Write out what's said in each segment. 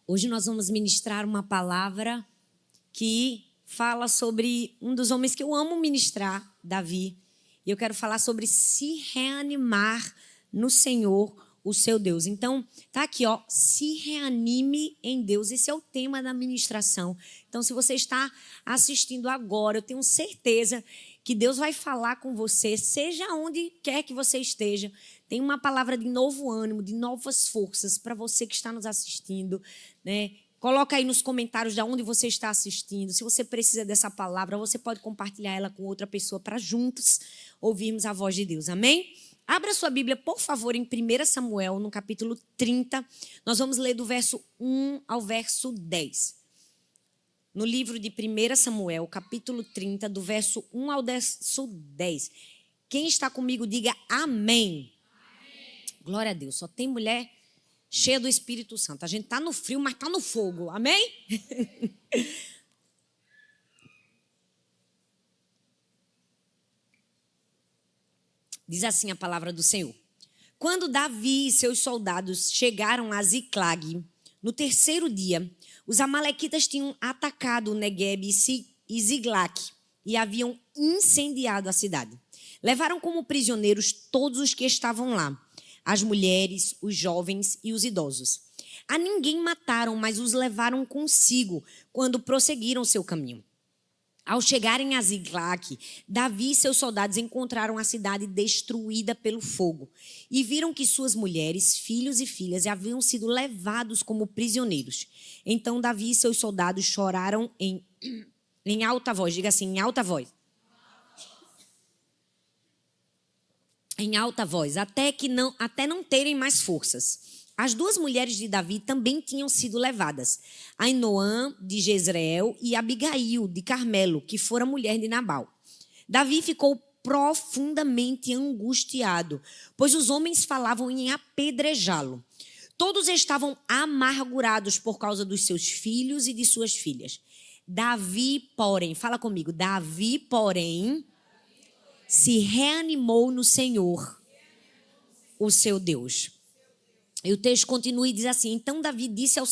Hoje nós vamos ministrar uma palavra que fala sobre um dos homens que eu amo ministrar, Davi. E eu quero falar sobre se reanimar no Senhor, o seu Deus. Então, tá aqui, ó, se reanime em Deus. Esse é o tema da ministração. Então, se você está assistindo agora, eu tenho certeza que Deus vai falar com você, seja onde quer que você esteja. Tem uma palavra de novo ânimo, de novas forças para você que está nos assistindo, né? Coloca aí nos comentários de onde você está assistindo. Se você precisa dessa palavra, você pode compartilhar ela com outra pessoa para juntos ouvirmos a voz de Deus. Amém? Abra sua Bíblia, por favor, em 1 Samuel, no capítulo 30. Nós vamos ler do verso 1 ao verso 10. No livro de 1 Samuel, capítulo 30, do verso 1 ao verso 10. Quem está comigo, diga amém. Amém. Glória a Deus. Só tem mulher cheia do Espírito Santo. A gente está no frio, mas está no fogo. Amém? Diz assim a palavra do Senhor. Quando Davi e seus soldados chegaram a Ziclag, no terceiro dia, os amalequitas tinham atacado Neguebe e Ziglag e haviam incendiado a cidade. Levaram como prisioneiros todos os que estavam lá, as mulheres, os jovens e os idosos. A ninguém mataram, mas os levaram consigo quando prosseguiram seu caminho. Ao chegarem a Ziglag, Davi e seus soldados encontraram a cidade destruída pelo fogo e viram que suas mulheres, filhos e filhas haviam sido levados como prisioneiros. Então Davi e seus soldados choraram em alta voz, diga assim, em alta voz. Em alta voz, até não terem mais forças. As duas mulheres de Davi também tinham sido levadas, Ainoã de Jezreel e Abigail de Carmelo, que fora mulher de Nabal. Davi ficou profundamente angustiado, pois os homens falavam em apedrejá-lo. Todos estavam amargurados por causa dos seus filhos e de suas filhas. Davi, porém, fala comigo, Davi, porém, se reanimou no Senhor, o seu Deus. E o texto continua e diz assim, então Davi disse ao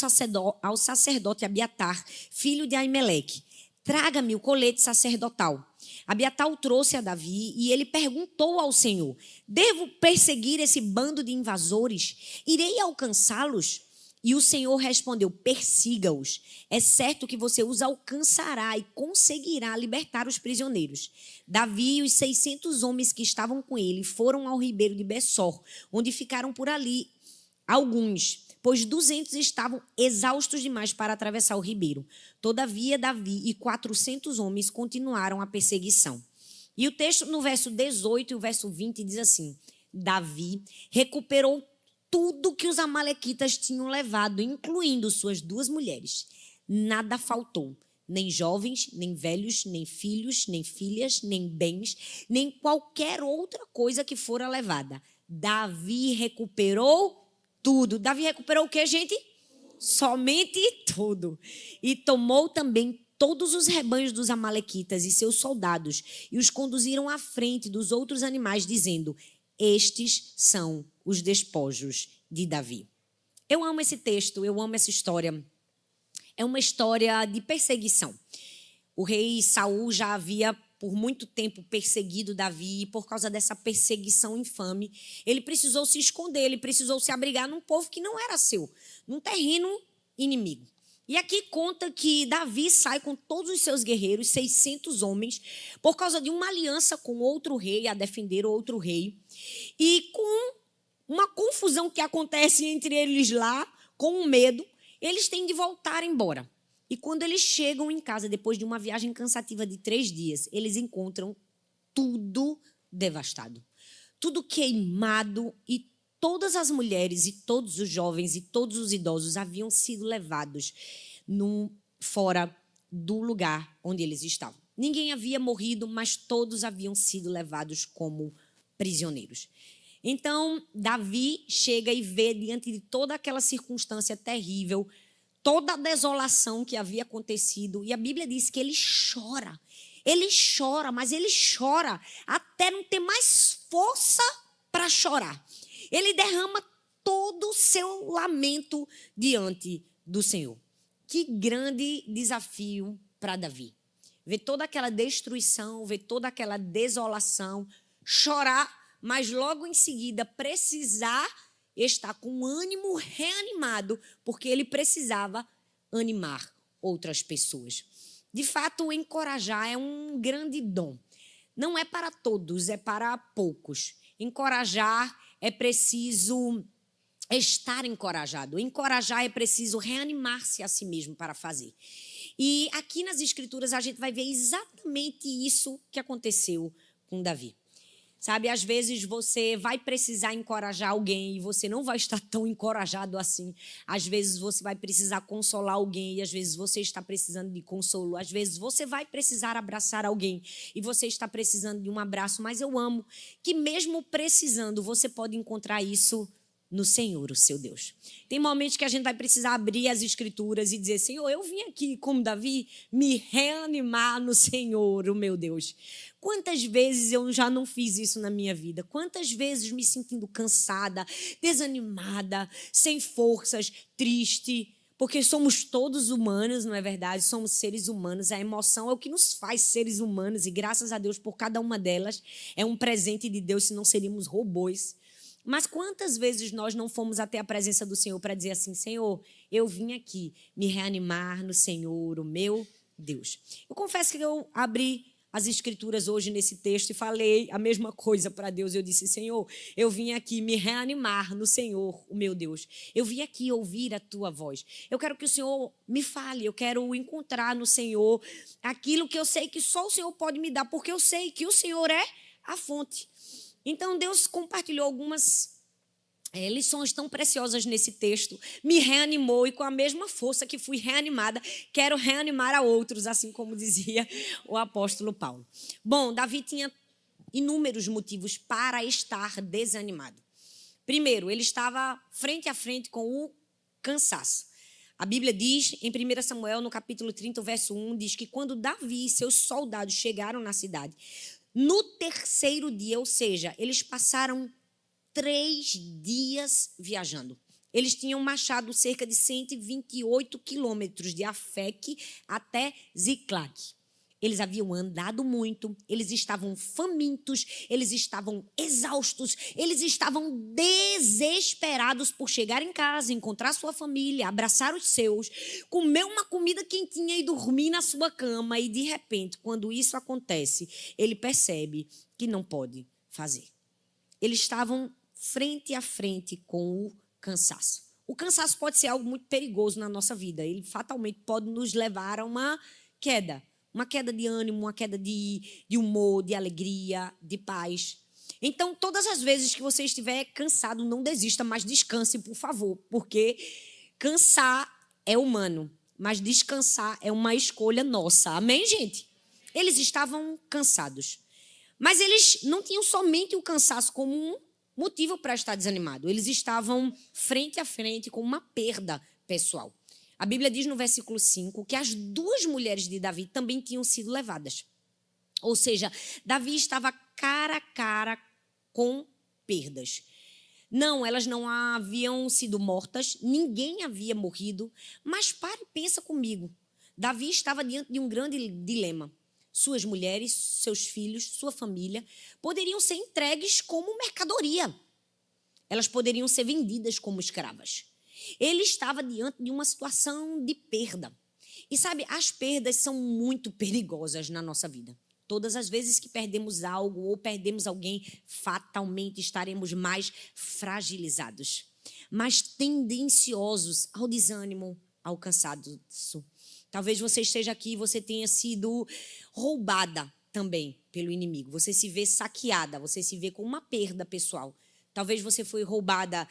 sacerdote Abiatar, filho de Aimeleque, traga-me o colete sacerdotal. Abiatar o trouxe a Davi e ele perguntou ao Senhor, devo perseguir esse bando de invasores? Irei alcançá-los? E o Senhor respondeu, persiga-os. É certo que você os alcançará e conseguirá libertar os prisioneiros. Davi e os 600 homens que estavam com ele foram ao ribeiro de Bessor, onde ficaram por ali alguns, pois 200 estavam exaustos demais para atravessar o ribeiro. Todavia, Davi e 400 homens continuaram a perseguição. E o texto no verso 18 e o verso 20 diz assim, Davi recuperou tudo que os amalequitas tinham levado, incluindo suas duas mulheres. Nada faltou, nem jovens, nem velhos, nem filhos, nem filhas, nem bens, nem qualquer outra coisa que fora levada. Davi recuperou tudo. Davi recuperou o que, gente? Somente tudo. E tomou também todos os rebanhos dos amalequitas e seus soldados e os conduziram à frente dos outros animais, dizendo, estes são os despojos de Davi. Eu amo esse texto, eu amo essa história. É uma história de perseguição. O rei Saul já havia por muito tempo perseguido Davi, e por causa dessa perseguição infame, ele precisou se esconder, ele precisou se abrigar num povo que não era seu, num terreno inimigo. E aqui conta que Davi sai com todos os seus guerreiros, 600 homens, por causa de uma aliança com outro rei, a defender outro rei, e com uma confusão que acontece entre eles lá, com um medo, eles têm de voltar embora. E quando eles chegam em casa, depois de uma viagem cansativa de 3 dias, eles encontram tudo devastado. Tudo queimado e todas as mulheres e todos os jovens e todos os idosos haviam sido levados fora do lugar onde eles estavam. Ninguém havia morrido, mas todos haviam sido levados como prisioneiros. Então, Davi chega e vê diante de toda aquela circunstância terrível, toda a desolação que havia acontecido. E a Bíblia diz que ele chora, mas ele chora até não ter mais força para chorar. Ele derrama todo o seu lamento diante do Senhor. Que grande desafio para Davi. Ver toda aquela destruição, ver toda aquela desolação, chorar, mas logo em seguida precisar estar com o ânimo reanimado, porque ele precisava animar outras pessoas. De fato, encorajar é um grande dom. Não é para todos, é para poucos. Encorajar é preciso estar encorajado. Encorajar é preciso reanimar-se a si mesmo para fazer. E aqui nas Escrituras a gente vai ver exatamente isso que aconteceu com Davi. Sabe, às vezes você vai precisar encorajar alguém e você não vai estar tão encorajado assim. Às vezes você vai precisar consolar alguém e às vezes você está precisando de consolo. Às vezes você vai precisar abraçar alguém e você está precisando de um abraço. Mas eu amo que mesmo precisando, você pode encontrar isso no Senhor, o seu Deus. Tem momentos que a gente vai precisar abrir as Escrituras e dizer: Senhor, eu vim aqui, como Davi, me reanimar no Senhor, o meu Deus. Quantas vezes eu já não fiz isso na minha vida? Quantas vezes me sentindo cansada, desanimada, sem forças, triste, porque somos todos humanos, não é verdade? Somos seres humanos. A emoção é o que nos faz seres humanos e graças a Deus por cada uma delas. É um presente de Deus, senão seríamos robôs. Mas quantas vezes nós não fomos até a presença do Senhor para dizer assim: Senhor, eu vim aqui me reanimar no Senhor, o meu Deus. Eu confesso que eu abri as Escrituras hoje nesse texto e falei a mesma coisa para Deus. Eu disse: Senhor, eu vim aqui me reanimar no Senhor, o meu Deus. Eu vim aqui ouvir a tua voz. Eu quero que o Senhor me fale, eu quero encontrar no Senhor aquilo que eu sei que só o Senhor pode me dar, porque eu sei que o Senhor é a fonte. Então, Deus compartilhou algumas lições tão preciosas nesse texto, me reanimou e com a mesma força que fui reanimada, quero reanimar a outros, assim como dizia o apóstolo Paulo. Bom, Davi tinha inúmeros motivos para estar desanimado. Primeiro, ele estava frente a frente com o cansaço. A Bíblia diz, em 1 Samuel, no capítulo 30, verso 1, diz que quando Davi e seus soldados chegaram na cidade, no terceiro dia, ou seja, eles passaram 3 dias viajando. Eles tinham marchado cerca de 128 quilômetros de Afeque até Ziclag. Eles haviam andado muito, eles estavam famintos, eles estavam exaustos, eles estavam desesperados por chegar em casa, encontrar sua família, abraçar os seus, comer uma comida quentinha e dormir na sua cama. E, de repente, quando isso acontece, ele percebe que não pode fazer. Eles estavam frente a frente com o cansaço. O cansaço pode ser algo muito perigoso na nossa vida. Ele fatalmente pode nos levar a uma queda de ânimo, uma queda de humor, de alegria, de paz. Então, todas as vezes que você estiver cansado, não desista, mas descanse, por favor, porque cansar é humano, mas descansar é uma escolha nossa. Amém, gente? Eles estavam cansados, mas eles não tinham somente o cansaço como um motivo para estar desanimado. Eles estavam frente a frente com uma perda pessoal. A Bíblia diz no versículo 5 que as 2 mulheres de Davi também tinham sido levadas. Ou seja, Davi estava cara a cara com perdas. Não, elas não haviam sido mortas, ninguém havia morrido, mas pare e pensa comigo. Davi estava diante de um grande dilema. Suas mulheres, seus filhos, sua família poderiam ser entregues como mercadoria. Elas poderiam ser vendidas como escravas. Ele estava diante de uma situação de perda. E sabe, as perdas são muito perigosas na nossa vida. Todas as vezes que perdemos algo ou perdemos alguém, fatalmente estaremos mais fragilizados, mais tendenciosos ao desânimo, ao cansaço. Talvez você esteja aqui e você tenha sido roubada também pelo inimigo. Você se vê saqueada, você se vê com uma perda pessoal. Talvez você foi roubada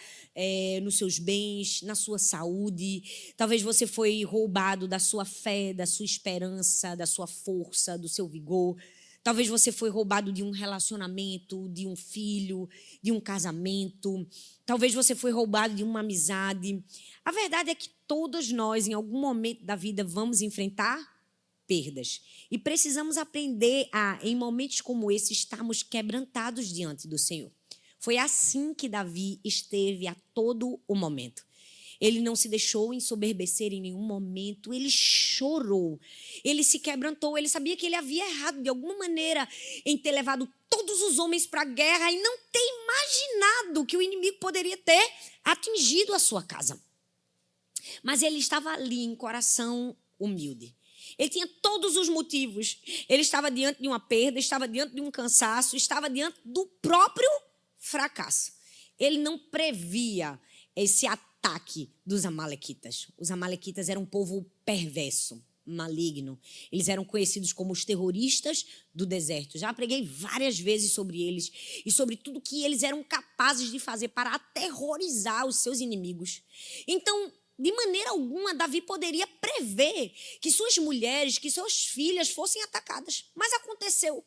nos seus bens, na sua saúde. Talvez você foi roubado da sua fé, da sua esperança, da sua força, do seu vigor. Talvez você foi roubado de um relacionamento, de um filho, de um casamento. Talvez você foi roubado de uma amizade. A verdade é que todos nós, em algum momento da vida, vamos enfrentar perdas. E precisamos aprender a, em momentos como esse, estarmos quebrantados diante do Senhor. Foi assim que Davi esteve a todo o momento. Ele não se deixou ensoberbecer em nenhum momento, ele chorou, ele se quebrantou, ele sabia que ele havia errado de alguma maneira em ter levado todos os homens para a guerra e não ter imaginado que o inimigo poderia ter atingido a sua casa. Mas ele estava ali em coração humilde. Ele tinha todos os motivos. Ele estava diante de uma perda, estava diante de um cansaço, estava diante do próprio fracasso. Ele não previa esse ataque dos amalequitas. Os amalequitas eram um povo perverso, maligno. Eles eram conhecidos como os terroristas do deserto. Já preguei várias vezes sobre eles e sobre tudo que eles eram capazes de fazer para aterrorizar os seus inimigos. Então, de maneira alguma, Davi poderia prever que suas mulheres, que suas filhas fossem atacadas. Mas aconteceu.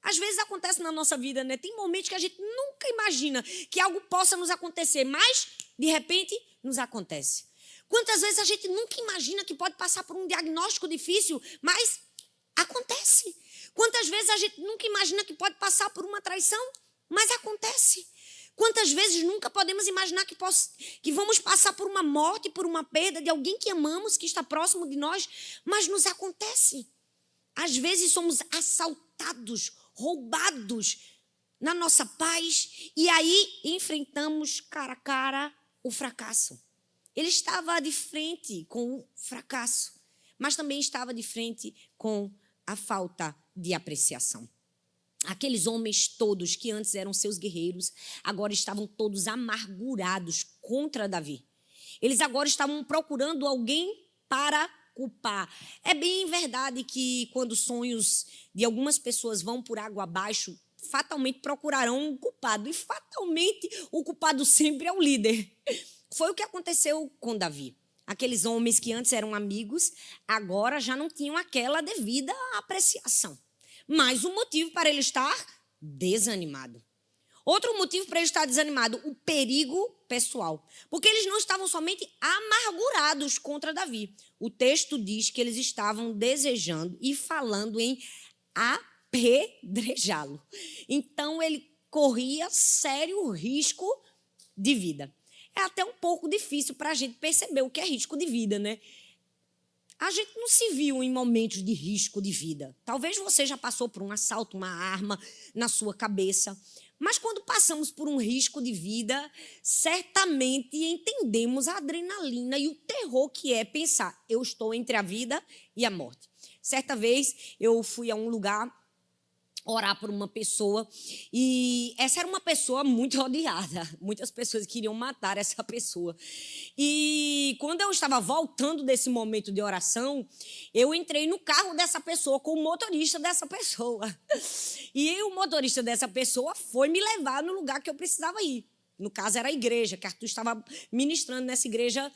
Às vezes acontece na nossa vida, né? Tem momentos que a gente nunca imagina que algo possa nos acontecer, mas, de repente, nos acontece. Quantas vezes a gente nunca imagina que pode passar por um diagnóstico difícil, mas acontece. Quantas vezes a gente nunca imagina que pode passar por uma traição, mas acontece. Quantas vezes nunca podemos imaginar que vamos passar por uma morte, por uma perda de alguém que amamos, que está próximo de nós, mas nos acontece. Às vezes somos assaltados, roubados na nossa paz e aí enfrentamos cara a cara o fracasso. Ele estava de frente com o fracasso, mas também estava de frente com a falta de apreciação. Aqueles homens todos que antes eram seus guerreiros, agora estavam todos amargurados contra Davi. Eles agora estavam procurando alguém para culpar. É bem verdade que quando sonhos de algumas pessoas vão por água abaixo, fatalmente procurarão um culpado. E fatalmente o culpado sempre é o líder. Foi o que aconteceu com Davi. Aqueles homens que antes eram amigos, agora já não tinham aquela devida apreciação. Mais um motivo para ele estar desanimado. Outro motivo para ele estar desanimado, o perigo pessoal. Porque eles não estavam somente amargurados contra Davi. O texto diz que eles estavam desejando e falando em apedrejá-lo. Então ele corria sério risco de vida. É até um pouco difícil para a gente perceber o que é risco de vida, né? A gente não se viu em momentos de risco de vida. Talvez você já passou por um assalto, uma arma na sua cabeça. Mas quando passamos por um risco de vida, certamente entendemos a adrenalina e o terror que é pensar, eu estou entre a vida e a morte. Certa vez eu fui a um lugar orar por uma pessoa e essa era uma pessoa muito odiada. Muitas pessoas queriam matar essa pessoa. E quando eu estava voltando desse momento de oração, eu entrei no carro dessa pessoa com o motorista dessa pessoa. E o motorista dessa pessoa foi me levar no lugar que eu precisava ir. No caso, era a igreja, que Arthur estava ministrando nessa igreja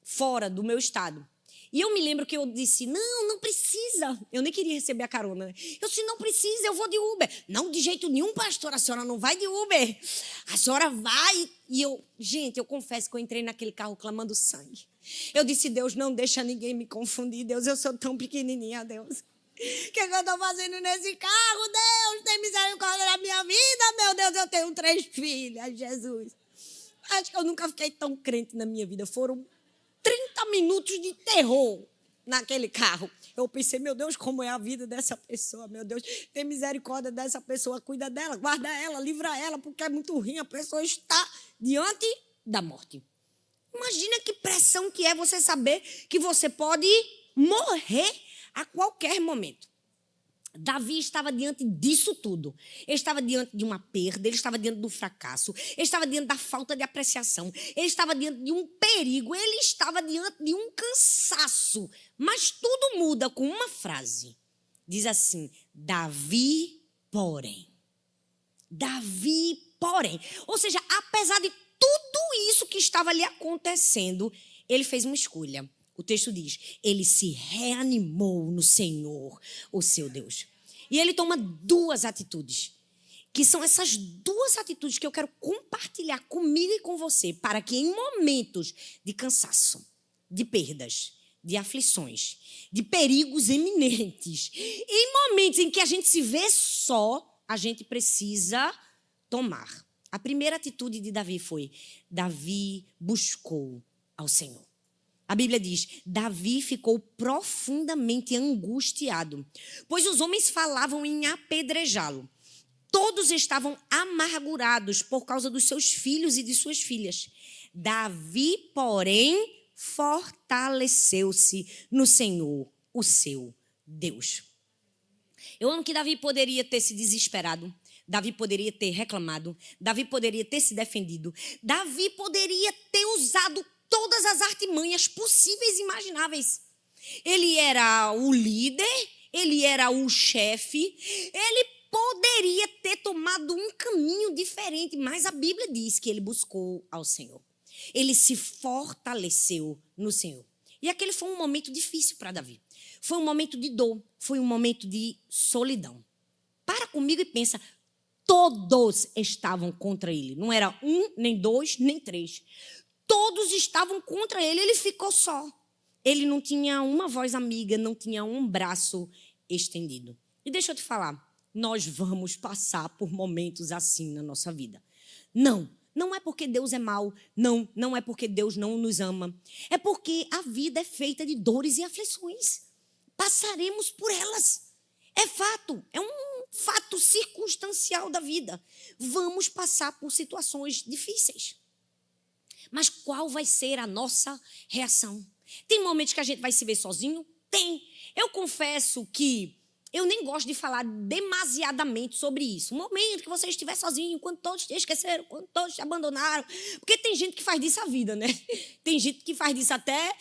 fora do meu estado. E eu me lembro que eu disse, não precisa. Eu nem queria receber a carona. Eu disse, não precisa, eu vou de Uber. Não, de jeito nenhum, pastor, a senhora não vai de Uber. A senhora vai. E eu confesso que eu entrei naquele carro clamando sangue. Eu disse, Deus, não deixa ninguém me confundir. Deus, eu sou tão pequenininha, Deus. O que eu estou fazendo nesse carro? Deus, tem misericórdia da minha vida. Meu Deus, eu tenho 3 filhas, Jesus. Acho que eu nunca fiquei tão crente na minha vida. Foram 30 minutos de terror naquele carro. Eu pensei, meu Deus, como é a vida dessa pessoa, meu Deus, tem misericórdia dessa pessoa, cuida dela, guarda ela, livra ela, porque é muito ruim, a pessoa está diante da morte. Imagina que pressão que é você saber que você pode morrer a qualquer momento. Davi estava diante disso tudo. Ele estava diante de uma perda, ele estava diante do fracasso, ele estava diante da falta de apreciação, ele estava diante de um perigo, ele estava diante de um cansaço. Mas tudo muda com uma frase. Diz assim, Davi, porém. Davi, porém. Ou seja, apesar de tudo isso que estava ali acontecendo, ele fez uma escolha. O texto diz, ele se reanimou no Senhor, o seu Deus. E ele toma 2 atitudes, que são essas 2 atitudes que eu quero compartilhar comigo e com você, para que em momentos de cansaço, de perdas, de aflições, de perigos iminentes, em momentos em que a gente se vê só, a gente precisa tomar. A primeira atitude de Davi foi, Davi buscou ao Senhor. A Bíblia diz, Davi ficou profundamente angustiado, pois os homens falavam em apedrejá-lo. Todos estavam amargurados por causa dos seus filhos e de suas filhas. Davi, porém, fortaleceu-se no Senhor, o seu Deus. Eu amo que Davi poderia ter se desesperado. Davi poderia ter reclamado. Davi poderia ter se defendido. Davi poderia ter usado todas as artimanhas possíveis e imagináveis. Ele era o líder, ele era o chefe, ele poderia ter tomado um caminho diferente, mas a Bíblia diz que ele buscou ao Senhor. Ele se fortaleceu no Senhor. E aquele foi um momento difícil para Davi. Foi um momento de dor, foi um momento de solidão. Para comigo e pensa, todos estavam contra ele. Não era um, nem dois, nem três. Todos estavam contra ele, ele ficou só. Ele não tinha uma voz amiga, não tinha um braço estendido. E deixa eu te falar, nós vamos passar por momentos assim na nossa vida. Não é porque Deus é mau, não é porque Deus não nos ama. É porque a vida é feita de dores e aflições. Passaremos por elas. É fato, é um fato circunstancial da vida. Vamos passar por situações difíceis. Mas qual vai ser a nossa reação? Tem momentos que a gente vai se ver sozinho? Tem. Eu confesso que eu nem gosto de falar demasiadamente sobre isso. Um momento que você estiver sozinho, quando todos te esqueceram, quando todos te abandonaram. Porque tem gente que faz disso a vida, né? Tem gente que faz disso até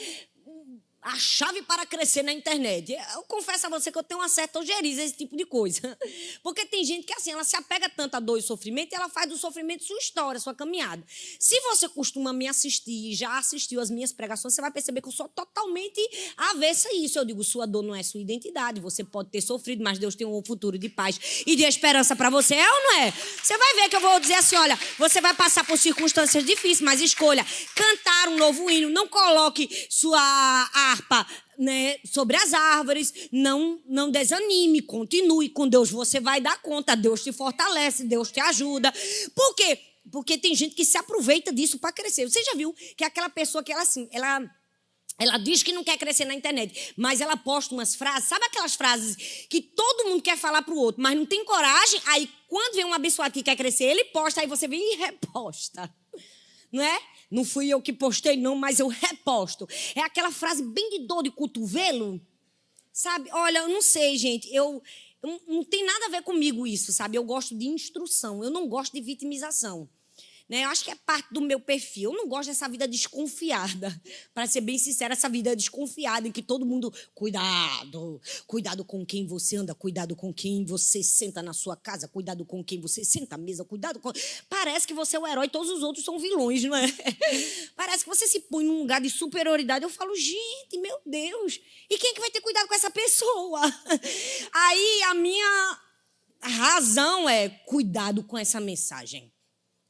a chave para crescer na internet. Eu confesso a você que eu tenho uma certa ojeriza a esse tipo de coisa. Porque tem gente que assim, ela se apega tanto a dor e sofrimento e ela faz do sofrimento sua história, sua caminhada. Se você costuma me assistir, já assistiu as minhas pregações, você vai perceber que eu sou totalmente avessa a isso. Eu digo, sua dor não é sua identidade. Você pode ter sofrido, mas Deus tem um futuro de paz e de esperança para você. É ou não é? Você vai ver que eu vou dizer assim, olha, você vai passar por circunstâncias difíceis, mas escolha cantar um novo hino. Não coloque sua harpa, né, sobre as árvores, não desanime, continue com Deus, você vai dar conta, Deus te fortalece, Deus te ajuda. Por quê? Porque tem gente que se aproveita disso para crescer. Você já viu que aquela pessoa que ela diz que não quer crescer na internet, mas ela posta umas frases, sabe aquelas frases que todo mundo quer falar pro outro, mas não tem coragem, aí quando vem um abençoado que quer crescer, ele posta, aí você vem e reposta, não é? Não fui eu que postei, não, mas eu reposto. É aquela frase bem de dor de cotovelo, sabe? Olha, eu não sei, gente, não tem nada a ver comigo isso, sabe? Eu gosto de instrução, eu não gosto de vitimização. Né? Eu acho que é parte do meu perfil. Eu não gosto dessa vida desconfiada. Para ser bem sincera, essa vida desconfiada em que todo mundo... Cuidado com quem você anda, cuidado com quem você senta na sua casa, cuidado com quem você senta à mesa, cuidado com... Parece que você é o herói e todos os outros são vilões, não é? Parece que você se põe num lugar de superioridade. Eu falo, gente, meu Deus, e quem é que vai ter cuidado com essa pessoa? Aí a minha razão é cuidado com essa mensagem.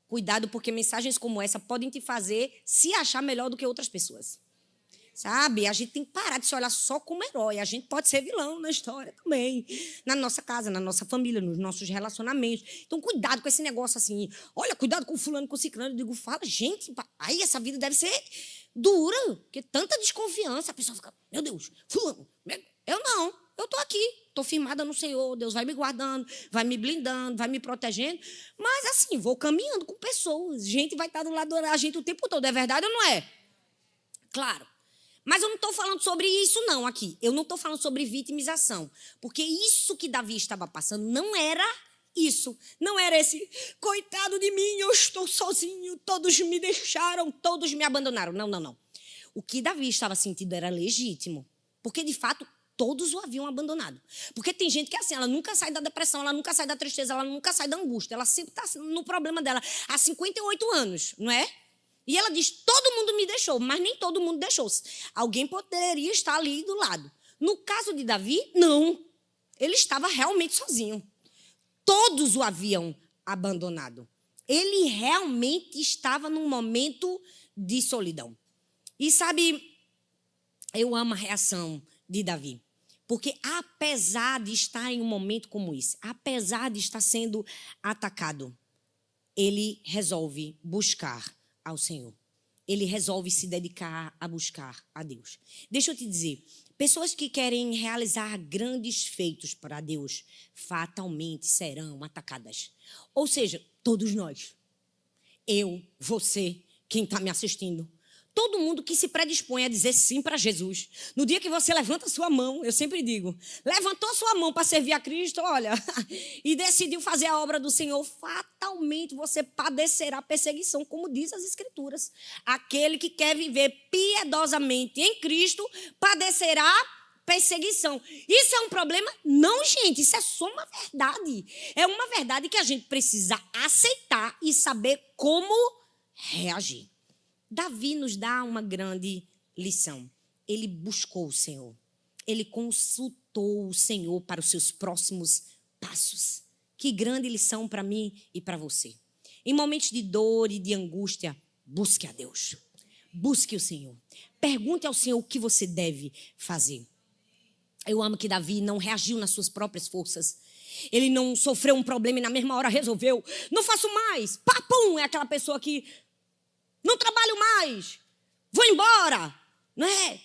Cuidado, porque mensagens como essa podem te fazer se achar melhor do que outras pessoas. Sabe? A gente tem que parar de se olhar só como herói. A gente pode ser vilão na história também. Na nossa casa, na nossa família, nos nossos relacionamentos. Então, cuidado com esse negócio assim. Olha, cuidado com fulano, com ciclano. Eu digo, fala, gente, aí essa vida deve ser dura. Porque tanta desconfiança. A pessoa fica, meu Deus, fulano. Eu não, eu estou aqui. Estou firmada no Senhor, Deus vai me guardando, vai me blindando, vai me protegendo. Mas assim, vou caminhando com pessoas. Gente vai estar do lado da gente o tempo todo. É verdade ou não é? Claro. Mas eu não estou falando sobre isso não aqui. Eu não estou falando sobre vitimização. Porque isso que Davi estava passando não era isso. Não era esse, coitado de mim, eu estou sozinho, todos me deixaram, todos me abandonaram. Não. O que Davi estava sentindo era legítimo. Porque, de fato, todos o haviam abandonado. Porque tem gente que assim, ela nunca sai da depressão, ela nunca sai da tristeza, ela nunca sai da angústia. Ela sempre está no problema dela há 58 anos, não é? E ela diz, todo mundo me deixou, mas nem todo mundo deixou-se. Alguém poderia estar ali do lado. No caso de Davi, não. Ele estava realmente sozinho. Todos o haviam abandonado. Ele realmente estava num momento de solidão. E sabe, eu amo a reação de Davi. Porque apesar de estar em um momento como esse, apesar de estar sendo atacado, ele resolve buscar ao Senhor. ele resolve se dedicar a buscar a Deus. Deixa eu te dizer, pessoas que querem realizar grandes feitos para Deus fatalmente serão atacadas. Ou seja, todos nós, eu, você, quem está me assistindo, todo mundo que se predispõe a dizer sim para Jesus. No dia que você levanta a sua mão, eu sempre digo, levantou a sua mão para servir a Cristo, olha, e decidiu fazer a obra do Senhor, fatalmente você padecerá perseguição, como diz as Escrituras. Aquele que quer viver piedosamente em Cristo padecerá perseguição. Isso é um problema? Não, gente, isso é só uma verdade. É uma verdade que a gente precisa aceitar e saber como reagir. Davi nos dá uma grande lição. Ele buscou o Senhor. Ele consultou o Senhor para os seus próximos passos. Que grande lição para mim e para você. Em momentos de dor e de angústia, busque a Deus. Busque o Senhor. Pergunte ao Senhor o que você deve fazer. Eu amo que Davi não reagiu nas suas próprias forças. Ele não sofreu um problema e na mesma hora resolveu. Não faço mais. Papum, é aquela pessoa que não trabalho mais. Vou embora. Não é?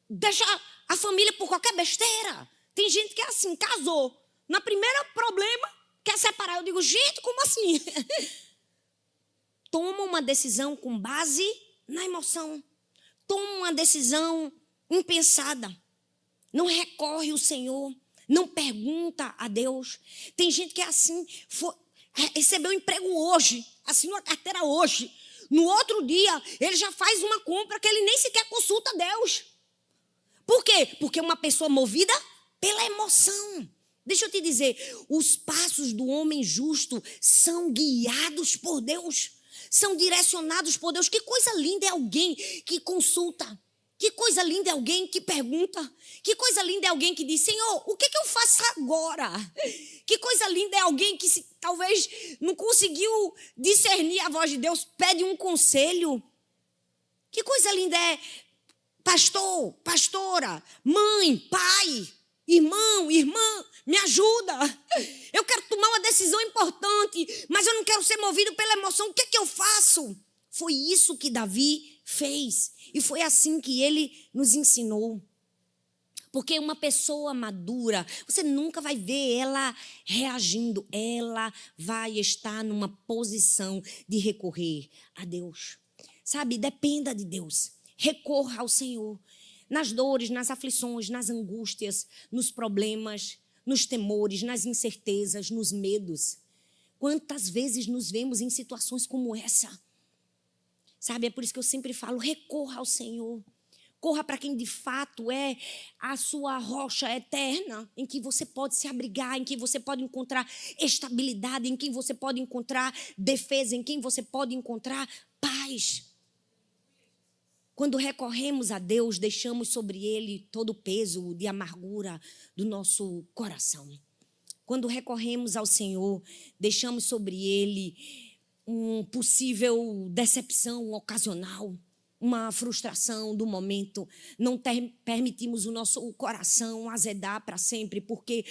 Deixa a família por qualquer besteira. Tem gente que é assim, casou. Na primeira problema, quer separar. Eu digo, gente, como assim? Toma uma decisão com base na emoção. Toma uma decisão impensada. Não recorre ao Senhor. Não pergunta a Deus. Tem gente que é assim, recebeu um emprego hoje, assinou a carteira hoje. No outro dia, ele já faz uma compra que ele nem sequer consulta a Deus. Por quê? Porque é uma pessoa movida pela emoção. Deixa eu te dizer, os passos do homem justo são guiados por Deus. São direcionados por Deus. Que coisa linda é alguém que consulta. Que coisa linda é alguém que pergunta. Que coisa linda é alguém que diz, Senhor, o que eu faço agora? Que coisa linda é alguém que talvez não conseguiu discernir a voz de Deus, pede um conselho. Que coisa linda é pastor, pastora, mãe, pai, irmão, irmã, me ajuda. Eu quero tomar uma decisão importante, mas eu não quero ser movido pela emoção. O que eu faço? Foi isso que Davi fez. E foi assim que ele nos ensinou. Porque uma pessoa madura, você nunca vai ver ela reagindo. Ela vai estar numa posição de recorrer a Deus. Sabe, dependa de Deus. Recorra ao Senhor. Nas dores, nas aflições, nas angústias, nos problemas, nos temores, nas incertezas, nos medos. Quantas vezes nos vemos em situações como essa? Sabe, é por isso que eu sempre falo, recorra ao Senhor. Corra para quem de fato é a sua rocha eterna, em que você pode se abrigar, em que você pode encontrar estabilidade, em quem você pode encontrar defesa, em quem você pode encontrar paz. Quando recorremos a Deus, deixamos sobre Ele todo o peso de amargura do nosso coração. Quando recorremos ao Senhor, deixamos sobre Ele uma possível decepção ocasional, uma frustração do momento. Não permitimos o nosso coração azedar para sempre, porque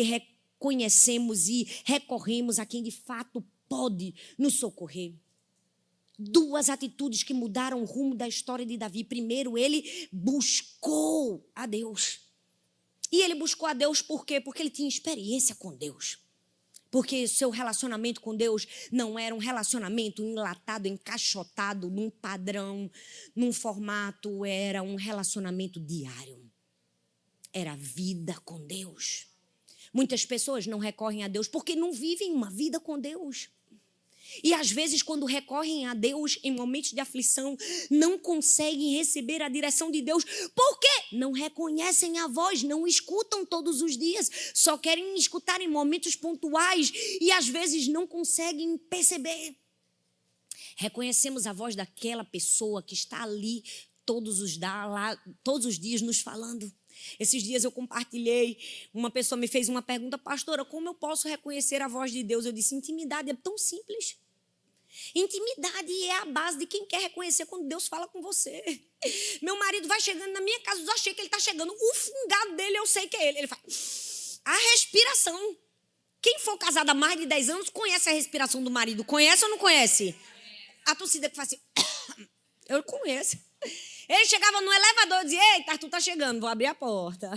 reconhecemos e recorremos a quem de fato pode nos socorrer. Duas atitudes que mudaram o rumo da história de Davi. Primeiro, ele buscou a Deus. E ele buscou a Deus por quê? Porque ele tinha experiência com Deus. Porque seu relacionamento com Deus não era um relacionamento enlatado, encaixotado, num padrão, num formato. Era um relacionamento diário. Era vida com Deus. Muitas pessoas não recorrem a Deus porque não vivem uma vida com Deus. E às vezes, quando recorrem a Deus em momentos de aflição, não conseguem receber a direção de Deus. Por quê? Não reconhecem a voz, não escutam todos os dias, só querem escutar em momentos pontuais e às vezes não conseguem perceber. Reconhecemos a voz daquela pessoa que está ali todos os dias nos falando. Esses dias eu compartilhei, uma pessoa me fez uma pergunta, pastora, como eu posso reconhecer a voz de Deus? Eu disse, intimidade é tão simples. Intimidade é a base de quem quer reconhecer quando Deus fala com você. Meu marido vai chegando na minha casa, eu achei que ele está chegando, o fungado dele eu sei que é ele. Ele faz a respiração. Quem for casado há mais de 10 anos conhece a respiração do marido. Conhece ou não conhece? A torcida que faz assim... Eu conheço. Ele chegava no elevador e dizia, eita, Arthur tá chegando, vou abrir a porta.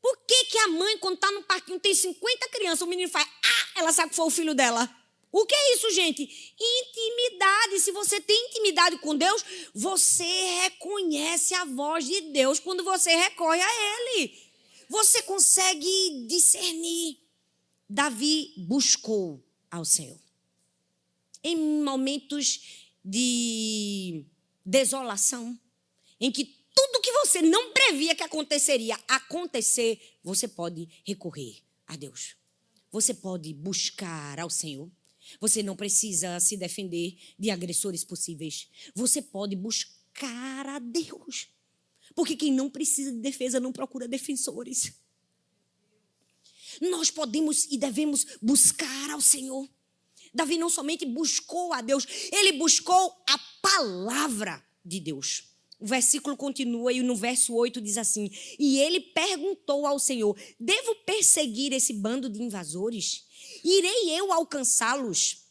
Por que a mãe, quando tá no parquinho, tem 50 crianças, o menino faz, ela sabe que foi o filho dela? O que é isso, gente? Intimidade. Se você tem intimidade com Deus, você reconhece a voz de Deus quando você recorre a Ele. Você consegue discernir. Davi buscou ao Senhor. Em momentos de desolação, em que tudo que você não previa que aconteceria acontecer, você pode recorrer a Deus. Você pode buscar ao Senhor. Você não precisa se defender de agressores possíveis. Você pode buscar a Deus. Porque quem não precisa de defesa não procura defensores. Nós podemos e devemos buscar ao Senhor. Davi não somente buscou a Deus, ele buscou a palavra de Deus. O versículo continua e no verso 8 diz assim, e ele perguntou ao Senhor, devo perseguir esse bando de invasores? Irei eu alcançá-los?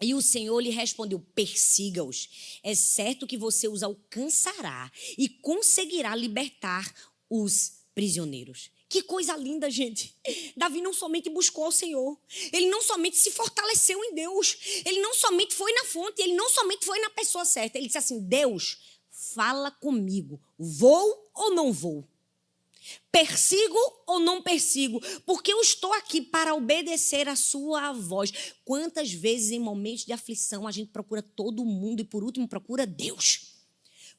E o Senhor lhe respondeu, persiga-os. É certo que você os alcançará e conseguirá libertar os prisioneiros. Que coisa linda, gente. Davi não somente buscou ao Senhor, ele não somente se fortaleceu em Deus, ele não somente foi na fonte, ele não somente foi na pessoa certa. Ele disse assim, Deus, fala comigo, vou ou não vou? Persigo ou não persigo? Porque eu estou aqui para obedecer a sua voz. Quantas vezes em momentos de aflição a gente procura todo mundo e por último procura Deus?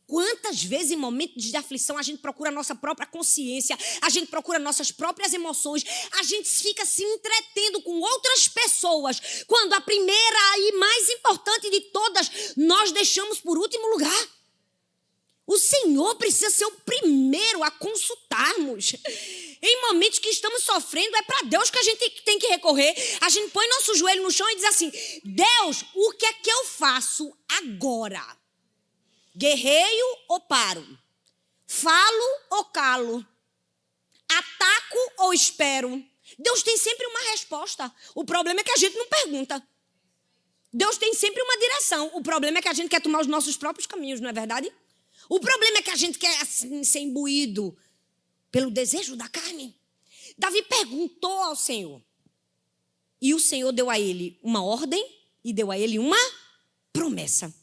Quantas vezes em momentos de aflição a gente procura a nossa própria consciência, a gente procura nossas próprias emoções, a gente fica se entretendo com outras pessoas, quando a primeira e mais importante de todas nós deixamos por último lugar. O Senhor precisa ser o primeiro a consultarmos. Em momentos que estamos sofrendo, é para Deus que a gente tem que recorrer. A gente põe nosso joelho no chão e diz assim, Deus, o que é que eu faço agora? Guerreio ou paro? Falo ou calo? Ataco ou espero? Deus tem sempre uma resposta. O problema é que a gente não pergunta. Deus tem sempre uma direção. O problema é que a gente quer tomar os nossos próprios caminhos, não é verdade? O problema é que a gente quer assim, ser imbuído pelo desejo da carne. Davi perguntou ao Senhor. E o Senhor deu a ele uma ordem e deu a ele uma promessa.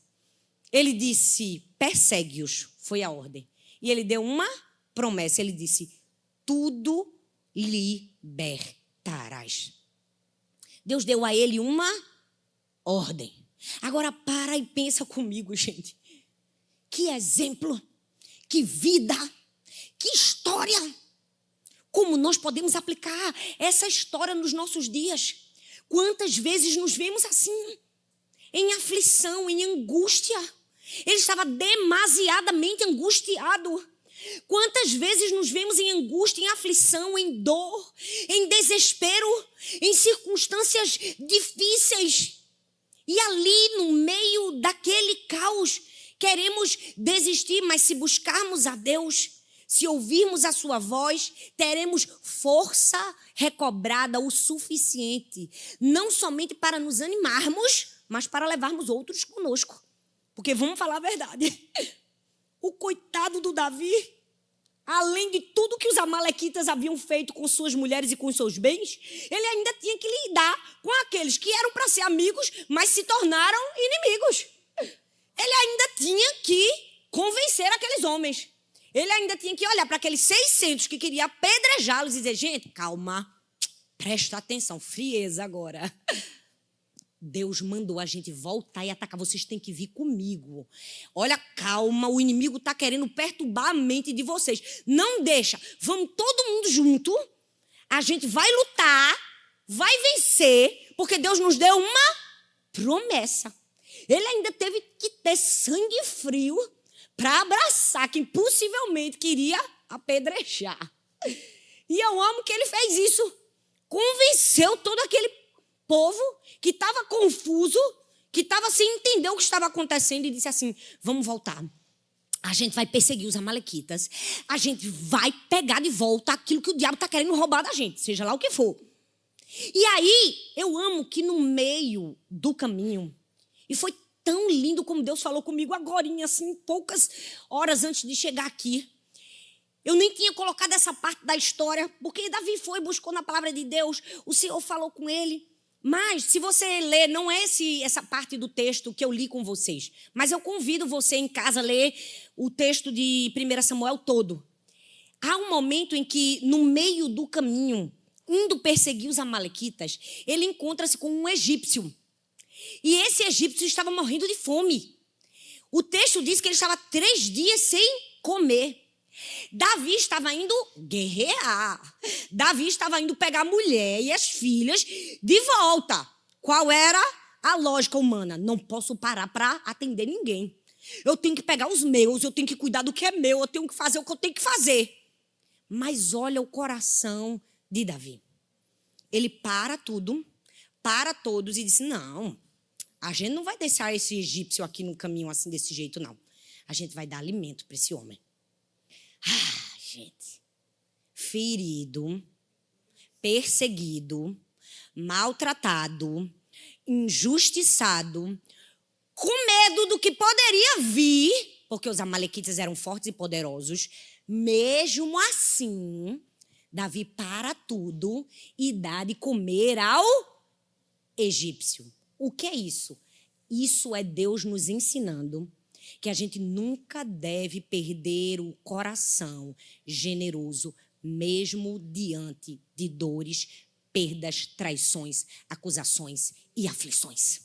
Ele disse, persegue-os, foi a ordem. E ele deu uma promessa, ele disse, tudo libertarás. Deus deu a ele uma ordem. Agora para e pensa comigo, gente. Que exemplo, que vida, que história. Como nós podemos aplicar essa história nos nossos dias? Quantas vezes nos vemos assim, em aflição, em angústia? Ele estava demasiadamente angustiado. Quantas vezes nos vemos em angústia, em aflição, em dor, em desespero, em circunstâncias difíceis. E ali, no meio daquele caos, queremos desistir, mas se buscarmos a Deus, se ouvirmos a sua voz, teremos força recobrada o suficiente, não somente para nos animarmos, mas para levarmos outros conosco. Porque vamos falar a verdade. O coitado do Davi, além de tudo que os amalequitas haviam feito com suas mulheres e com seus bens, ele ainda tinha que lidar com aqueles que eram para ser amigos, mas se tornaram inimigos. Ele ainda tinha que convencer aqueles homens. Ele ainda tinha que olhar para aqueles 600 que queriam apedrejá-los e dizer, gente, calma, presta atenção, frieza agora. Deus mandou a gente voltar e atacar. Vocês têm que vir comigo. Olha, calma, o inimigo está querendo perturbar a mente de vocês. Não deixa. Vamos todo mundo junto. A gente vai lutar, vai vencer, porque Deus nos deu uma promessa. Ele ainda teve que ter sangue frio para abraçar quem possivelmente queria apedrejar. E eu amo que ele fez isso. Convenceu todo aquele povo que estava confuso, que estava sem entender o que estava acontecendo e disse assim, vamos voltar. A gente vai perseguir os amalequitas. A gente vai pegar de volta aquilo que o diabo está querendo roubar da gente, seja lá o que for. E aí, eu amo que no meio do caminho, e foi tão lindo como Deus falou comigo agorinha, assim, poucas horas antes de chegar aqui. Eu nem tinha colocado essa parte da história, porque Davi foi, buscou na palavra de Deus, o Senhor falou com ele. Mas, se você ler, não é essa parte do texto que eu li com vocês, mas eu convido você em casa a ler o texto de 1 Samuel todo. Há um momento em que, no meio do caminho, indo perseguir os amalequitas, ele encontra-se com um egípcio. E esse egípcio estava morrendo de fome. O texto diz que ele estava 3 dias sem comer. Davi estava indo guerrear. Davi estava indo pegar a mulher e as filhas de volta. Qual era a lógica humana? Não posso parar para atender ninguém. Eu tenho que pegar os meus, eu tenho que cuidar do que é meu, eu tenho que fazer o que eu tenho que fazer. Mas olha o coração de Davi. Ele para tudo, para todos e disse, não, a gente não vai deixar esse egípcio aqui no caminho assim desse jeito, não. A gente vai dar alimento para esse homem. Gente, ferido, perseguido, maltratado, injustiçado, com medo do que poderia vir, porque os amalequitas eram fortes e poderosos, mesmo assim, Davi para tudo e dá de comer ao egípcio. O que é isso? Isso é Deus nos ensinando que a gente nunca deve perder o coração generoso, mesmo diante de dores, perdas, traições, acusações e aflições.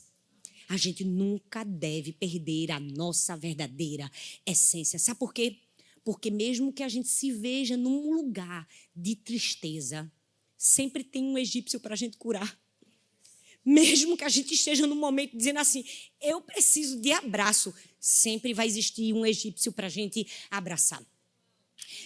A gente nunca deve perder a nossa verdadeira essência. Sabe por quê? Porque mesmo que a gente se veja num lugar de tristeza, sempre tem um egípcio para a gente curar. Mesmo que a gente esteja num momento dizendo assim, eu preciso de abraço, sempre vai existir um egípcio para a gente abraçar.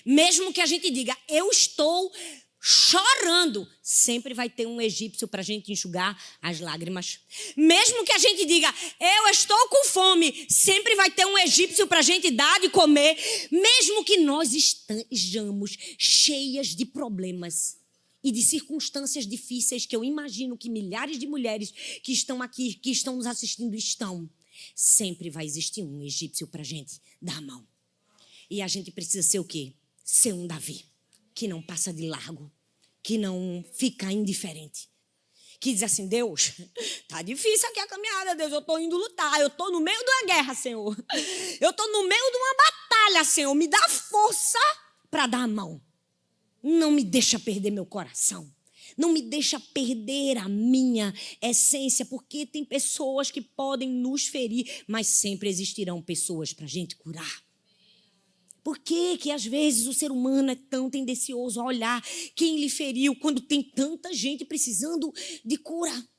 Mesmo que a gente diga, eu estou chorando, sempre vai ter um egípcio para a gente enxugar as lágrimas. Mesmo que a gente diga, eu estou com fome, sempre vai ter um egípcio para a gente dar de comer. Mesmo que nós estejamos cheias de problemas e de circunstâncias difíceis, que eu imagino que milhares de mulheres que estão aqui, que estão nos assistindo, estão, sempre vai existir um egípcio para a gente dar a mão. E a gente precisa ser o quê? Ser um Davi, que não passa de largo, que não fica indiferente, que diz assim, Deus, tá difícil aqui a caminhada, Deus, eu estou indo lutar, eu estou no meio de uma guerra, Senhor, eu estou no meio de uma batalha, Senhor, me dá força para dar a mão. Não me deixa perder meu coração. Não me deixa perder a minha essência, porque tem pessoas que podem nos ferir, mas sempre existirão pessoas para a gente curar. Por que às vezes o ser humano é tão tendencioso a olhar quem lhe feriu quando tem tanta gente precisando de cura?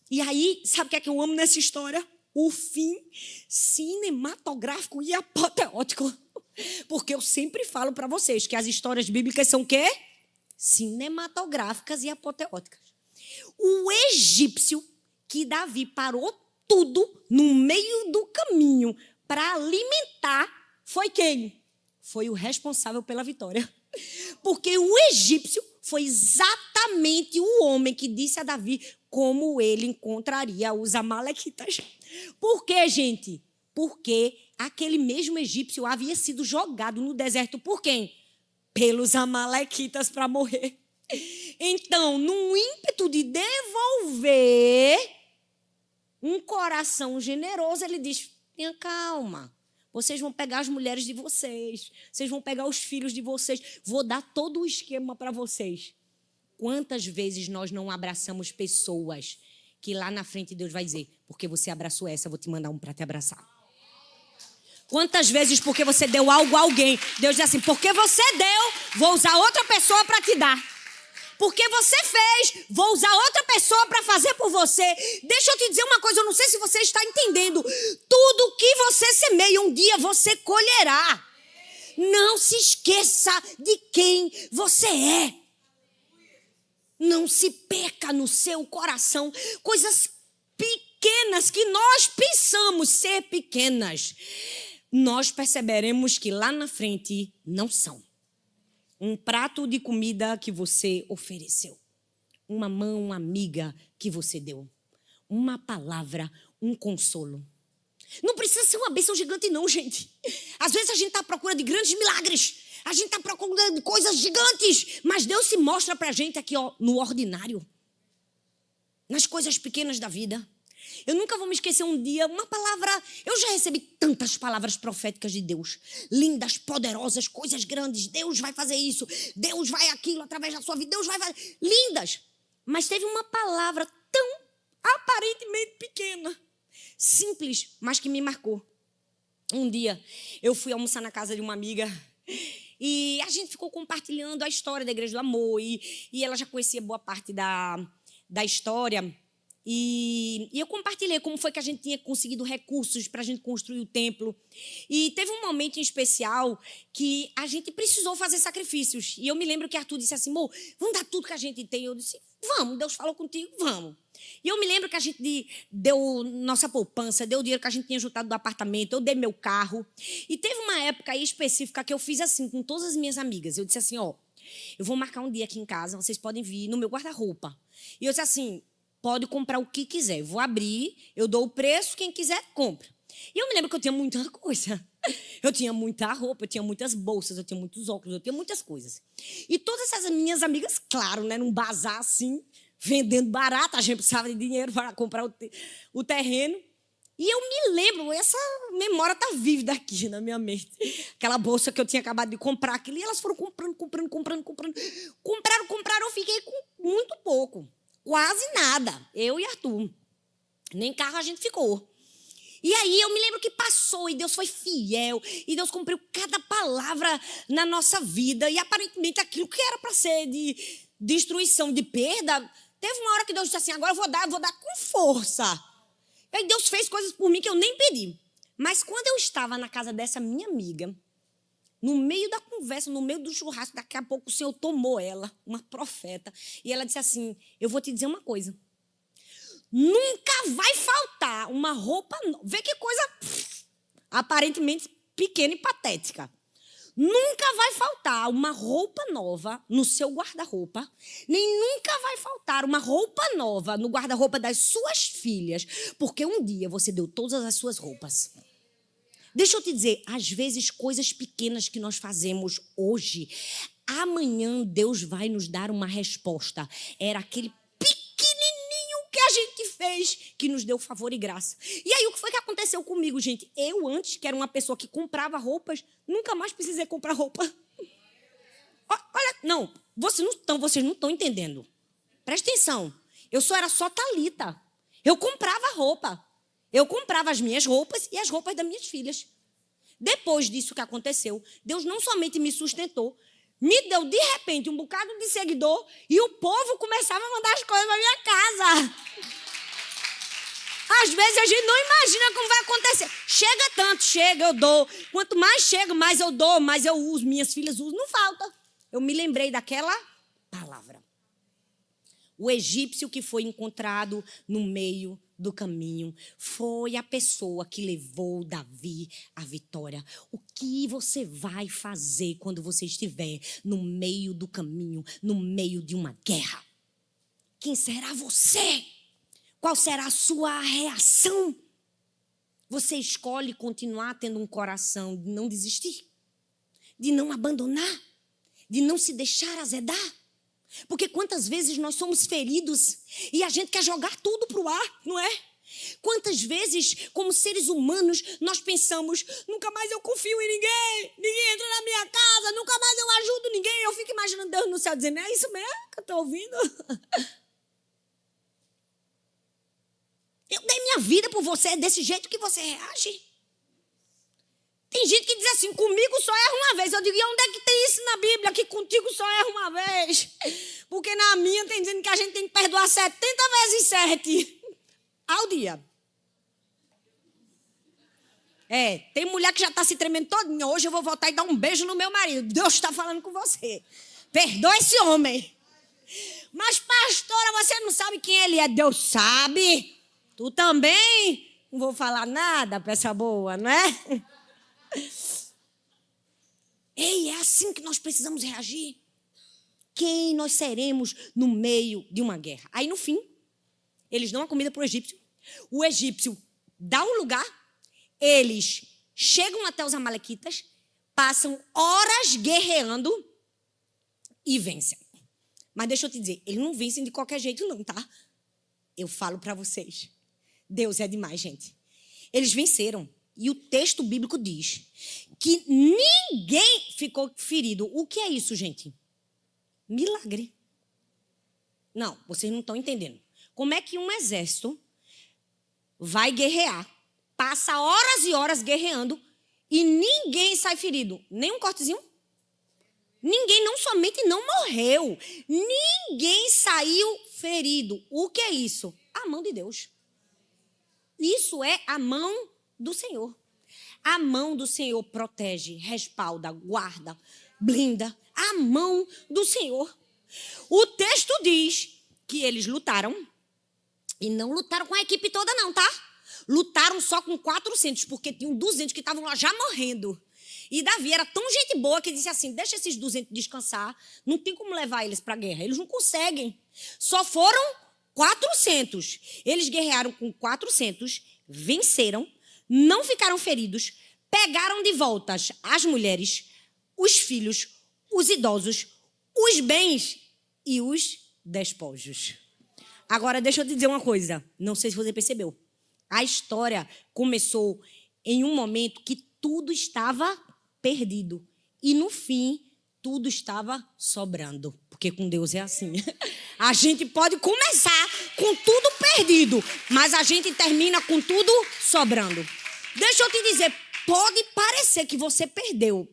E aí, sabe o que eu amo nessa história? O fim cinematográfico e apoteótico. Porque eu sempre falo para vocês que as histórias bíblicas são o quê? Cinematográficas e apoteóticas. O egípcio que Davi parou tudo no meio do caminho para alimentar foi quem? Foi o responsável pela vitória. Porque o egípcio foi exatamente o homem que disse a Davi como ele encontraria os amalequitas. Por quê, gente? Porque aquele mesmo egípcio havia sido jogado no deserto por quem? Pelos amalequitas para morrer. Então, num ímpeto de devolver um coração generoso, ele diz, tenha calma, vocês vão pegar as mulheres de vocês, vocês vão pegar os filhos de vocês, vou dar todo o esquema para vocês. Quantas vezes nós não abraçamos pessoas que lá na frente Deus vai dizer, porque você abraçou essa, eu vou te mandar um para te abraçar. Quantas vezes porque você deu algo a alguém, Deus diz assim, porque você deu, vou usar outra pessoa para te dar. Porque você fez, vou usar outra pessoa para fazer por você. Deixa eu te dizer uma coisa, eu não sei se você está entendendo. Tudo que você semeia, um dia você colherá. Não se esqueça de quem você é. Não se perca no seu coração coisas pequenas que nós pensamos ser pequenas. Nós perceberemos que lá na frente não são. Um prato de comida que você ofereceu. Uma mão amiga que você deu. Uma palavra, um consolo. Não precisa ser uma bênção gigante, não, gente. Às vezes a gente está à procura de grandes milagres. A gente está à procura de coisas gigantes. Mas Deus se mostra para a gente aqui, ó, no ordinário. Nas coisas pequenas da vida. Eu nunca vou me esquecer um dia, uma palavra... Eu já recebi tantas palavras proféticas de Deus. Lindas, poderosas, coisas grandes. Deus vai fazer isso. Deus vai aquilo através da sua vida. Deus vai fazer... Lindas. Mas teve uma palavra tão aparentemente pequena. Simples, mas que me marcou. Um dia, eu fui almoçar na casa de uma amiga e a gente ficou compartilhando a história da Igreja do Amor e ela já conhecia boa parte da história e eu compartilhei como foi que a gente tinha conseguido recursos para a gente construir o templo. E teve um momento em especial que a gente precisou fazer sacrifícios. E eu me lembro que Arthur disse assim, amor, vamos dar tudo que a gente tem. Eu disse, vamos, Deus falou contigo, vamos. E eu me lembro que a gente deu nossa poupança, deu o dinheiro que a gente tinha juntado do apartamento, eu dei meu carro. E teve uma época aí específica que eu fiz assim com todas as minhas amigas. Eu disse assim, ó, eu vou marcar um dia aqui em casa, vocês podem vir no meu guarda-roupa. E eu disse assim, pode comprar o que quiser. Eu vou abrir, eu dou o preço, quem quiser, compra. E eu me lembro que eu tinha muita coisa. Eu tinha muita roupa, eu tinha muitas bolsas, eu tinha muitos óculos, eu tinha muitas coisas. E todas essas minhas amigas, claro, né, num bazar assim, vendendo barato, a gente precisava de dinheiro para comprar o terreno. E eu me lembro, essa memória está vívida aqui na minha mente. Aquela bolsa que eu tinha acabado de comprar, aquilo, e elas foram comprando. Compraram, eu fiquei com muito pouco. Quase nada, eu e Arthur. Nem carro a gente ficou. E aí eu me lembro que passou, e Deus foi fiel, e Deus cumpriu cada palavra na nossa vida. E aparentemente aquilo que era para ser de destruição, de perda, teve uma hora que Deus disse assim, agora eu vou dar com força. E aí Deus fez coisas por mim que eu nem pedi. Mas quando eu estava na casa dessa minha amiga, no meio da conversa, no meio do churrasco, daqui a pouco o Senhor tomou ela, uma profeta, e ela disse assim, eu vou te dizer uma coisa. Nunca vai faltar uma roupa nova. Vê que coisa aparentemente pequena e patética. Nunca vai faltar uma roupa nova no seu guarda-roupa, nem nunca vai faltar uma roupa nova no guarda-roupa das suas filhas, porque um dia você deu todas as suas roupas. Deixa eu te dizer, às vezes coisas pequenas que nós fazemos hoje, amanhã Deus vai nos dar uma resposta. Era aquele que a gente fez, que nos deu favor e graça. E aí, o que foi que aconteceu comigo, gente? Eu, antes, que era uma pessoa que comprava roupas, nunca mais precisei comprar roupa. Olha, não, vocês não estão entendendo. Presta atenção. Eu era só Thalita. Eu comprava roupa. Eu comprava as minhas roupas e as roupas das minhas filhas. Depois disso que aconteceu, Deus não somente me sustentou, me deu, de repente, um bocado de seguidor e o povo começava a mandar as coisas para minha casa. Às vezes a gente não imagina como vai acontecer. Chega tanto, chega, eu dou. Quanto mais chega, mais eu dou, mais eu uso. Minhas filhas usam, não falta. Eu me lembrei daquela palavra. O egípcio que foi encontrado no meio do caminho foi a pessoa que levou Davi à vitória. O que você vai fazer quando você estiver no meio do caminho, no meio de uma guerra? Quem será você? Qual será a sua reação? Você escolhe continuar tendo um coração de não desistir, de não abandonar, de não se deixar azedar? Porque quantas vezes nós somos feridos e a gente quer jogar tudo para o ar, não é? Quantas vezes, como seres humanos, nós pensamos, nunca mais eu confio em ninguém, ninguém entra na minha casa, nunca mais eu ajudo ninguém. Eu fico imaginando Deus no céu dizendo, é isso mesmo que eu estou ouvindo? Eu dei minha vida por você, é desse jeito que você reage? Tem gente que diz assim, comigo só erra uma vez. Eu digo, e onde é que tem isso na Bíblia, que contigo só erra uma vez? Porque na minha tem dizendo que a gente tem que perdoar 70 vezes 7 ao dia. Tem mulher que já está se tremendo todinha. Hoje eu vou voltar e dar um beijo no meu marido. Deus está falando com você. Perdoa esse homem. Mas, pastora, você não sabe quem ele é. Deus sabe. Tu também? Não vou falar nada para essa boa, não é? Ei, é assim que nós precisamos reagir. Quem nós seremos no meio de uma guerra? Aí, no fim, eles dão a comida para o egípcio. O egípcio dá o lugar, eles chegam até os amalequitas, passam horas guerreando e vencem. Mas deixa eu te dizer, eles não vencem de qualquer jeito não, tá? Eu falo para vocês, Deus é demais, gente. Eles venceram. E o texto bíblico diz que ninguém ficou ferido. O que é isso, gente? Milagre. Não, vocês não estão entendendo. Como é que um exército vai guerrear, passa horas e horas guerreando e ninguém sai ferido? Nem um cortezinho? Ninguém não somente não morreu, ninguém saiu ferido. O que é isso? A mão de Deus. Isso é a mão do Senhor. A mão do Senhor protege, respalda, guarda, blinda. A mão do Senhor. O texto diz que eles lutaram e não lutaram com a equipe toda não, tá? Lutaram só com 400, porque tinham 200 que estavam lá já morrendo. E Davi era tão gente boa que disse assim, deixa esses 200 descansar, não tem como levar eles para a guerra, eles não conseguem. Só foram 400. Eles guerrearam com 400, venceram, não ficaram feridos, pegaram de volta as mulheres, os filhos, os idosos, os bens e os despojos. Agora, deixa eu te dizer uma coisa, não sei se você percebeu. A história começou em um momento que tudo estava perdido. E no fim, tudo estava sobrando. Porque com Deus é assim. A gente pode começar com tudo perdido, mas a gente termina com tudo sobrando. Deixa eu te dizer, pode parecer que você perdeu.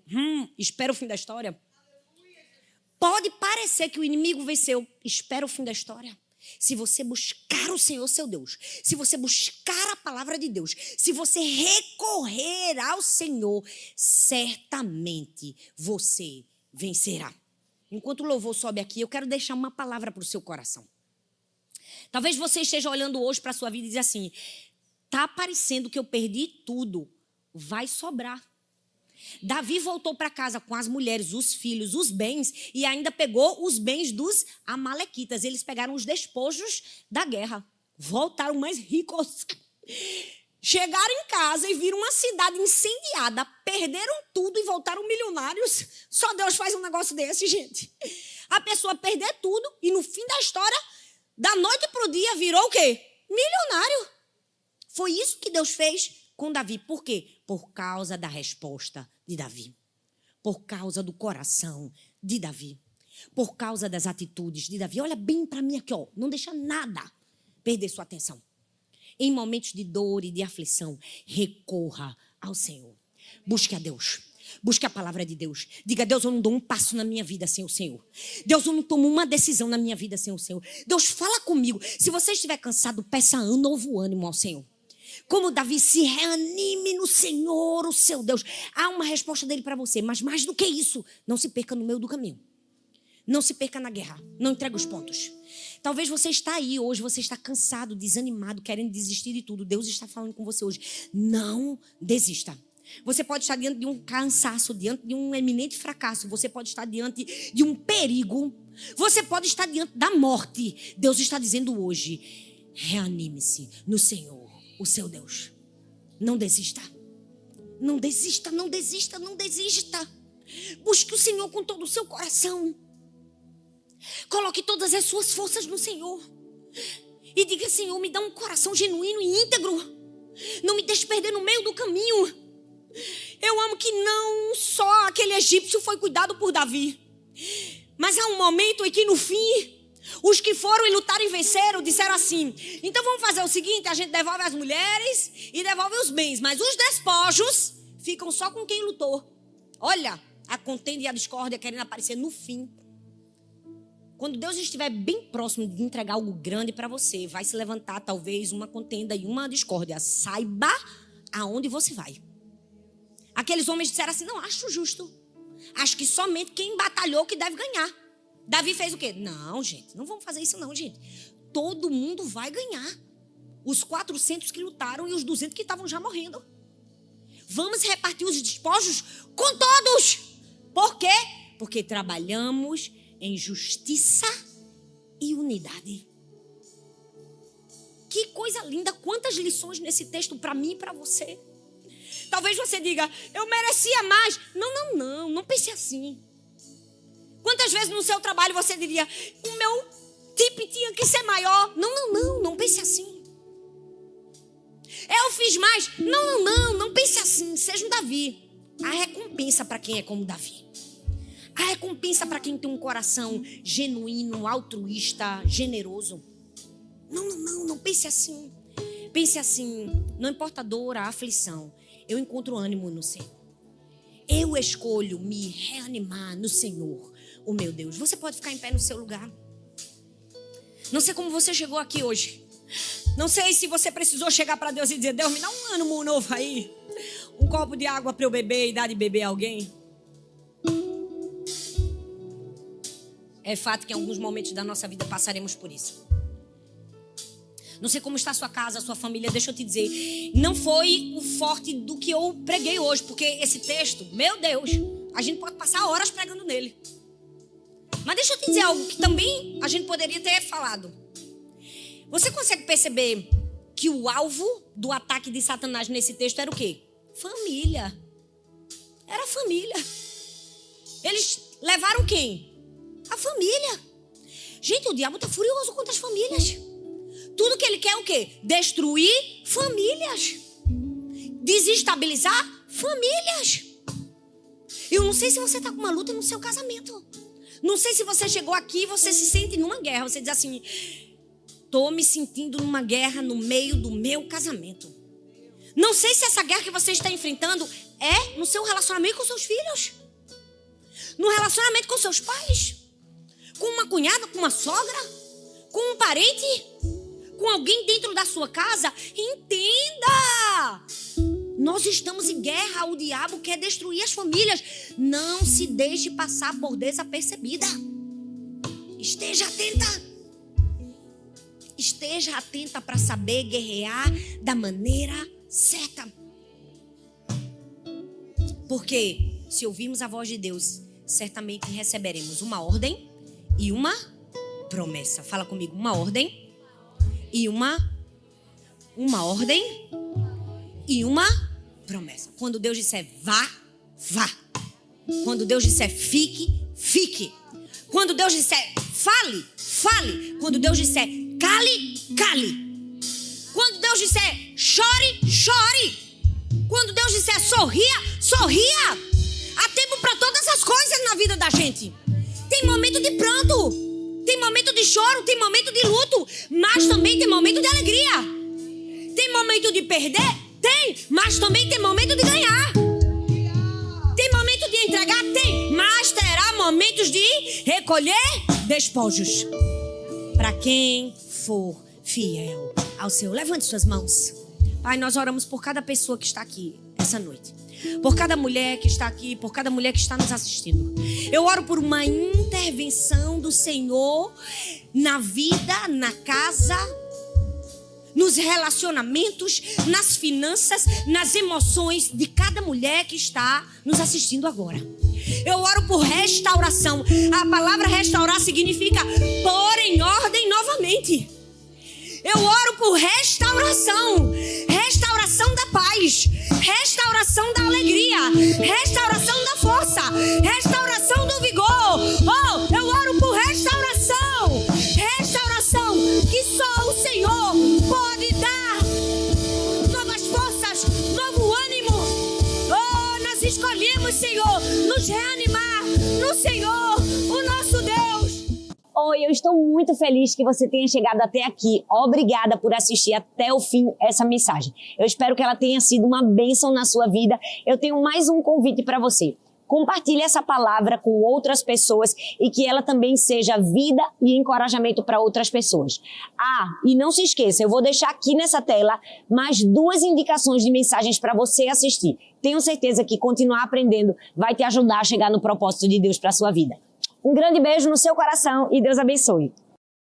Espera o fim da história. Pode parecer que o inimigo venceu. Espera o fim da história. Se você buscar o Senhor, seu Deus, se você buscar a palavra de Deus, se você recorrer ao Senhor, certamente você vencerá. Enquanto o louvor sobe aqui, eu quero deixar uma palavra para o seu coração. Talvez você esteja olhando hoje para a sua vida e diz assim, está parecendo que eu perdi tudo, vai sobrar. Davi voltou para casa com as mulheres, os filhos, os bens e ainda pegou os bens dos amalequitas. Eles pegaram os despojos da guerra. Voltaram mais ricos. Chegaram em casa e viram uma cidade incendiada. Perderam tudo e voltaram milionários. Só Deus faz um negócio desse, gente. A pessoa perder tudo e no fim da história, da noite para o dia, virou o quê? Milionário. Foi isso que Deus fez com Davi. Por quê? Por causa da resposta de Davi. Por causa do coração de Davi. Por causa das atitudes de Davi. Olha bem para mim aqui, ó. Não deixa nada perder sua atenção. Em momentos de dor e de aflição, recorra ao Senhor. Busque a Deus. Busque a palavra de Deus. Diga, Deus, eu não dou um passo na minha vida sem o Senhor. Deus, eu não tomo uma decisão na minha vida sem o Senhor. Deus, fala comigo. Se você estiver cansado, peça um novo ânimo ao Senhor. Como Davi, se reanime no Senhor, o seu Deus. Há uma resposta dele para você, mas mais do que isso, não se perca no meio do caminho. Não se perca na guerra, não entregue os pontos. Talvez você está aí hoje, você está cansado, desanimado, querendo desistir de tudo. Deus está falando com você hoje. Não desista. Você pode estar diante de um cansaço, diante de um eminente fracasso. Você pode estar diante de um perigo. Você pode estar diante da morte. Deus está dizendo hoje, reanime-se no Senhor, o seu Deus. Não desista. Não desista, não desista, não desista. Busque o Senhor com todo o seu coração. Coloque todas as suas forças no Senhor. E diga, Senhor, me dá um coração genuíno e íntegro. Não me deixe perder no meio do caminho. Eu amo que não só aquele egípcio foi cuidado por Davi. Mas há um momento em que no fim, os que foram e lutaram e venceram, disseram assim, então vamos fazer o seguinte, a gente devolve as mulheres e devolve os bens, mas os despojos ficam só com quem lutou. Olha, a contenda e a discórdia querendo aparecer no fim. Quando Deus estiver bem próximo de entregar algo grande para você, vai se levantar talvez uma contenda e uma discórdia. Saiba aonde você vai. Aqueles homens disseram assim, não, acho justo. Acho que somente quem batalhou que deve ganhar. Davi fez o quê? Não, gente, não vamos fazer isso não, gente. Todo mundo vai ganhar. Os 400 que lutaram e os 200 que estavam já morrendo. Vamos repartir os despojos com todos. Por quê? Porque trabalhamos em justiça e unidade. Que coisa linda, quantas lições nesse texto para mim e para você. Talvez você diga, eu merecia mais. Não pense assim. Quantas vezes no seu trabalho você diria, o meu tip tinha que ser maior. Não pense assim. Eu fiz mais. Não pense assim. Seja um Davi. Há recompensa para quem é como Davi. Há recompensa para quem tem um coração genuíno, altruísta, generoso. Não pense assim. Pense assim, não importa a dor, a aflição, eu encontro ânimo no Senhor. Eu escolho me reanimar no Senhor, o meu Deus. Você pode ficar em pé no seu lugar. Não sei como você chegou aqui hoje. Não sei se você precisou chegar para Deus e dizer, Deus, me dá um ânimo novo aí. Um copo de água para eu beber e dar de beber a alguém. É fato que em alguns momentos da nossa vida passaremos por isso. Não sei como está a sua casa, a sua família, deixa eu te dizer. Não foi o forte do que eu preguei hoje, porque esse texto, meu Deus, a gente pode passar horas pregando nele. Mas deixa eu te dizer algo que também a gente poderia ter falado. Você consegue perceber que o alvo do ataque de Satanás nesse texto era o quê? Família. Era família. Eles levaram quem? A família. Gente, o diabo está furioso contra as famílias. Tudo que ele quer é o quê? Destruir famílias. Desestabilizar famílias. Eu não sei se você está com uma luta no seu casamento. Não sei se você chegou aqui e você se sente numa guerra. Você diz assim, estou me sentindo numa guerra no meio do meu casamento. Não sei se essa guerra que você está enfrentando é no seu relacionamento com seus filhos. No relacionamento com seus pais. Com uma cunhada, com uma sogra. Com um parente. Com alguém dentro da sua casa. Entenda! Nós estamos em guerra. O diabo quer destruir as famílias. Não se deixe passar por desapercebida. Esteja atenta. Esteja atenta para saber guerrear da maneira certa. Porque se ouvirmos a voz de Deus, certamente receberemos uma ordem e uma promessa. Fala comigo, uma ordem e uma ordem e uma promessa. Quando Deus disser vá, vá. Quando Deus disser fique, fique. Quando Deus disser fale, fale. Quando Deus disser cale, cale. Quando Deus disser chore, chore. Quando Deus disser sorria, sorria. Há tempo para todas as coisas na vida da gente. Tem momento de pranto, tem momento de choro, tem momento de luto, mas também tem momento de alegria. Tem momento de perder? Tem, mas também tem momento de ganhar. Tem momento de entregar? Tem, mas terá momentos de recolher despojos. Para quem for fiel ao Senhor. Levante suas mãos. Pai, nós oramos por cada pessoa que está aqui essa noite. Por cada mulher que está aqui, por cada mulher que está nos assistindo. Eu oro por uma intervenção do Senhor na vida, na casa, nos relacionamentos, nas finanças, nas emoções de cada mulher que está nos assistindo agora. Eu oro por restauração. A palavra restaurar significa pôr em ordem novamente. Eu oro por restauração. Restauração da paz. Restauração da alegria. Restauração da força. Restauração do vigor. Oh, eu oro por restauração. Restauração que só o Senhor pode dar. Novas forças, novo ânimo. Oh, nós escolhemos, Senhor, nos reanimar no Senhor, o nosso Deus. Oi, eu estou muito feliz que você tenha chegado até aqui. Obrigada por assistir até o fim essa mensagem. Eu espero que ela tenha sido uma bênção na sua vida. Eu tenho mais um convite para você. Compartilhe essa palavra com outras pessoas e que ela também seja vida e encorajamento para outras pessoas. Ah, e não se esqueça, eu vou deixar aqui nessa tela mais 2 indicações de mensagens para você assistir. Tenho certeza que continuar aprendendo vai te ajudar a chegar no propósito de Deus para a sua vida. Um grande beijo no seu coração e Deus abençoe.